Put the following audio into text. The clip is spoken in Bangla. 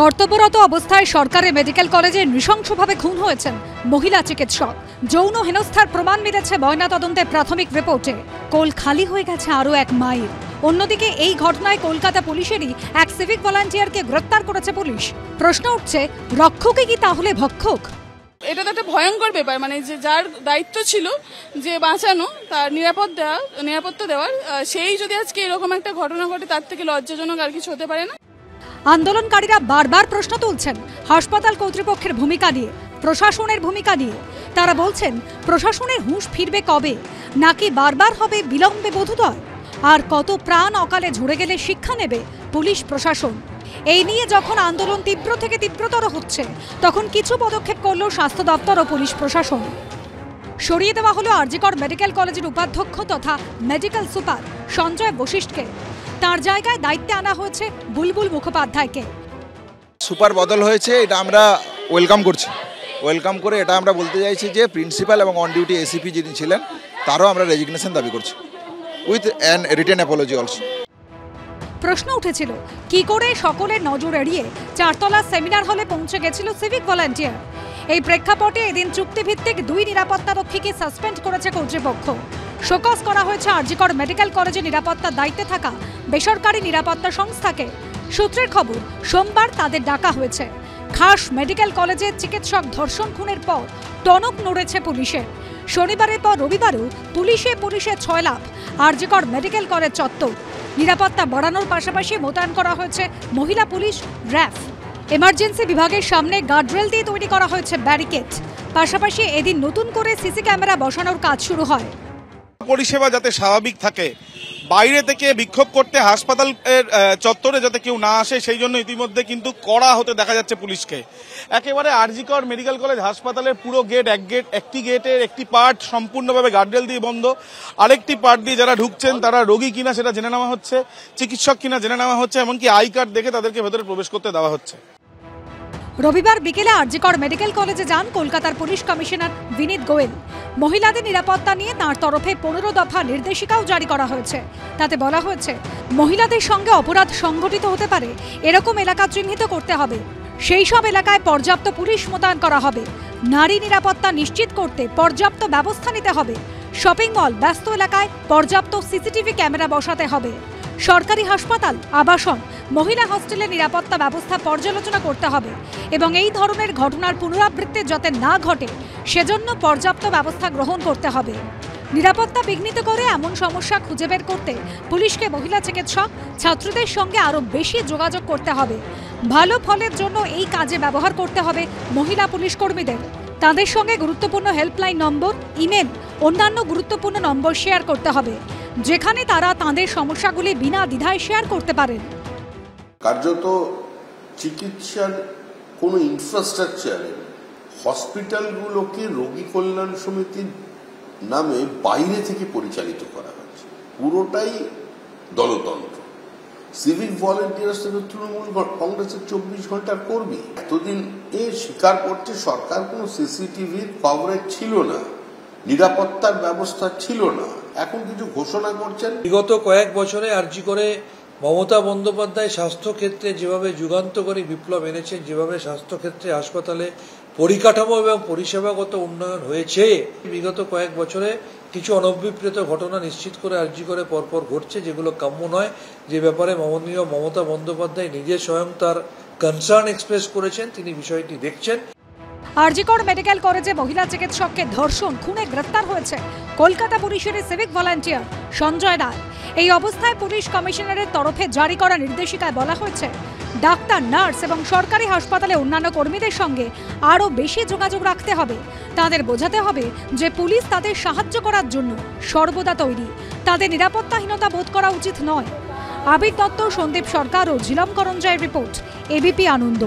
কর্তব্যরত অবস্থায় সরকারি মেডিকেল কলেজে নৃশংসভাবে খুন হয়েছেন মহিলা চিকিৎসক। যৌন হেনস্থার প্রমাণ মিলেছে ময়নাতদন্তে প্রাথমিক রিপোর্টে। কোল খালি হয়ে গেছে আরও এক মাইল। অন্যদিকে এই ঘটনায় কলকাতা পুলিশেরই এক সিভিক ভলান্টিয়ারকে গ্রেপ্তার করেছে পুলিশ। প্রশ্ন উঠছে, রক্ষকে কি তাহলে ভক্ষক? এটা তো একটা ভয়ঙ্কর ব্যাপার, মানে যে যার দায়িত্ব ছিল যে বাঁচানো, তার নিরাপত্তা দেওয়ার, সেই যদি আজকে এরকম একটা ঘটনা ঘটে, তার থেকে লজ্জাজনক আর কিছু হতে পারে না। আন্দোলনকারীরা বারবার প্রশ্ন তুলছেন হাসপাতাল কর্তৃপক্ষের ভূমিকা নিয়ে, প্রশাসনের ভূমিকা নিয়ে। তারা বলছেন, প্রশাসনের হুঁশ ফিরবে কবে, নাকি বারবার হবে বিলম্বে বোধোদয়? আর কত প্রাণ অকালে ঝরে গেলে শিক্ষা নেবে পুলিশ প্রশাসন? এই নিয়ে যখন আন্দোলন তীব্র থেকে তীব্রতর হচ্ছে, তখন কিছু পদক্ষেপ করল স্বাস্থ্য দপ্তর ও পুলিশ প্রশাসন। সরিয়ে দেওয়া হলো আরজিকর মেডিকেল কলেজের উপাধ্যক্ষ তথা মেডিকেল সুপার সঞ্জয় বশিষ্ঠকে। তার জায়গায় দায়িত্বে আনা হয়েছে বুলবুল মুখোপাধ্যায়কে। সুপার বদল হয়েছে, এটা আমরা ওয়েলকাম করছি। ওয়েলকাম করে এটা আমরা বলতে চাইছি যে প্রিন্সিপাল এবং অন ডিউটি এসিপি যিনি ছিলেন তারও আমরা রেজিগনেশন দাবি করছি, with an written Apology also. প্রশ্ন উঠেছিল, কি করে সকলের নজর এড়িয়ে চারতলা সেমিনার হলে পৌঁছে গেছিল সিভিক ভলান্টিয়ার? এই প্রেক্ষাপটে এদিন চুক্তিভিত্তিক 2 নিরাপত্তারক্ষীকে সাসপেন্ড করেছে কর্তৃপক্ষ। শোকজ করা হয়েছে আরজিকর মেডিকেল কলেজে নিরাপত্তার দায়িত্বে থাকা বেসরকারি নিরাপত্তা সংস্থাকে। সূত্রের খবর, সোমবার তাদের ডাকা হয়েছে। খাস মেডিকেল কলেজে চিকিৎসক ধর্ষণ খুনের পর টনক নড়েছে পুলিশের। শনিবারের পর রবিবারও পুলিশে 6 লাখ আরজিকর মেডিকেল কলেজ চত্বর। নিরাপত্তা বাড়ানোর পাশাপাশি মোতায়েন করা হয়েছে মহিলা পুলিশ, র্যাফ। এমার্জেন্সি বিভাগের সামনে গার্ডরেল দিয়ে তৈরি করা হয়েছে ব্যারিকেড। পাশাপাশি এদিন নতুন করে সিসি ক্যামেরা বসানোর কাজ শুরু হয়। পরিষেবা যাতে স্বাভাবিক থাকে, বাইরে থেকে বিক্ষোভ করতে হাসপাতালের চত্বরে যাতে কেউ না আসে, সেই জন্য ইতিমধ্যে কিন্তু কড়া হতে দেখা যাচ্ছে পুলিশকে। একেবারে আরজিকর মেডিকেল কলেজ হাসপাতালের পুরো একটি গেটের একটি পার্ট সম্পূর্ণভাবে গার্ডরেল দিয়ে বন্ধ, আরেকটি পার্ট দিয়ে যারা ঢুকছেন তারা রোগী কিনা সেটা জেনে নেওয়া হচ্ছে, চিকিৎসক কিনা জেনে নেওয়া হচ্ছে, এমনকি আই কার্ড দেখে তাদেরকে ভেতরে প্রবেশ করতে দেওয়া হচ্ছে। রবিবার বিকেলে আরজিকর মেডিকেল কলেজে যান কলকাতার পুলিশ কমিশনার বিনীত গোয়েল। মহিলাদের নিরাপত্তা নিয়ে তাঁর তরফে 15 দফা নির্দেশিকাও জারি করা হয়েছে। তাতে বলা হয়েছে, মহিলাদের সঙ্গে অপরাধ সংঘটিত হতে পারে এরকম এলাকা চিহ্নিত করতে হবে। সেই সব এলাকায় পর্যাপ্ত পুলিশ মোতায়েন করা হবে। নারী নিরাপত্তা নিশ্চিত করতে পর্যাপ্ত ব্যবস্থা নিতে হবে। শপিং মল, ব্যস্ত এলাকায় পর্যাপ্ত সিসিটিভি ক্যামেরা বসাতে হবে। সরকারি হাসপাতাল, আবাসন, মহিলা হস্টেলের নিরাপত্তা ব্যবস্থা পর্যালোচনা করতে হবে এবং এই ধরনের ঘটনার পুনরাবৃত্তি যাতে না ঘটে সেজন্য পর্যাপ্ত ব্যবস্থা গ্রহণ করতে হবে। নিরাপত্তা বিঘ্নিত করে এমন সমস্যা খুঁজে বের করতে পুলিশকে মহিলা চিকিৎসক, ছাত্রীদের সঙ্গে আরও বেশি যোগাযোগ করতে হবে। ভালো ফলের জন্য এই কাজে ব্যবহার করতে হবে মহিলা পুলিশ কর্মীদের। তাদের সঙ্গে গুরুত্বপূর্ণ হেল্পলাইন নম্বর, ইমেল, অন্যান্য গুরুত্বপূর্ণ নম্বর শেয়ার করতে হবে, যেখানে তারা তাদের সমস্যাগুলি বিনা দ্বিধায় শেয়ার করতে পারেন। কার্যত চিকিৎসার কোনো ইনফ্রাস্ট্রাকচার হসপিটালগুলোকে রোগী কল্যাণ সমিতির নামে বাইরে থেকে পরিচালিত করা হচ্ছে। পুরোটাই দলতন্ত্র। সিভিক ভলেন্টিয়ার্স তৃণমূল কংগ্রেসের 24 ঘন্টার কর্মী। এতদিন স্বীকার করছে সরকার কোনো সিসিটিভির কভারেজ ছিল না, নিরাপত্তার ব্যবস্থা ছিল না। এখন কিছু ঘোষণা করছেন। বিগত কয়েক বছরে আরজিকরে মমতা বন্দ্যোপাধ্যায় স্বাস্থ্যক্ষেত্রে যেভাবে যুগান্তকারী বিপ্লব এনেছেন, যেভাবে স্বাস্থ্যক্ষেত্রে হাসপাতালে পরিকাঠামো এবং পরিষেবাগত উন্নয়ন হয়েছে, বিগত কয়েক বছরে কিছু অনভিপ্রেত ঘটনা নিশ্চিত করে আরজিকরে পরপর ঘটছে, যেগুলো কাম্য নয়। যে ব্যাপারে মাননীয় মমতা বন্দ্যোপাধ্যায় নিজে স্বয়ং তার কনসার্ন এক্সপ্রেস করেছেন, তিনি বিষয়টি দেখছেন। আরজিকর মেডিকেল কলেজে মহিলা চিকিৎসককে ধর্ষণ খুনে গ্রেফতার হয়েছে কলকাতা পুলিশের সিভিক ভলান্টিয়ার সঞ্জয় রায়। এই অবস্থায় পুলিশ কমিশনারের তরফে জারি করা নির্দেশিকায় বলা হয়েছে, ডাক্তার, নার্স এবং সরকারি হাসপাতালে অন্যান্য কর্মীদের সঙ্গে আরও বেশি যোগাযোগ রাখতে হবে। তাদের বোঝাতে হবে যে পুলিশ তাদের সাহায্য করার জন্য সর্বদা তৈরি। তাদের নিরাপত্তাহীনতা বোধ করা উচিত নয়। আবির দত্ত, সন্দীপ সরকার ও ঝিলম করঞ্জয়ের রিপোর্ট, এবিপি আনন্দ।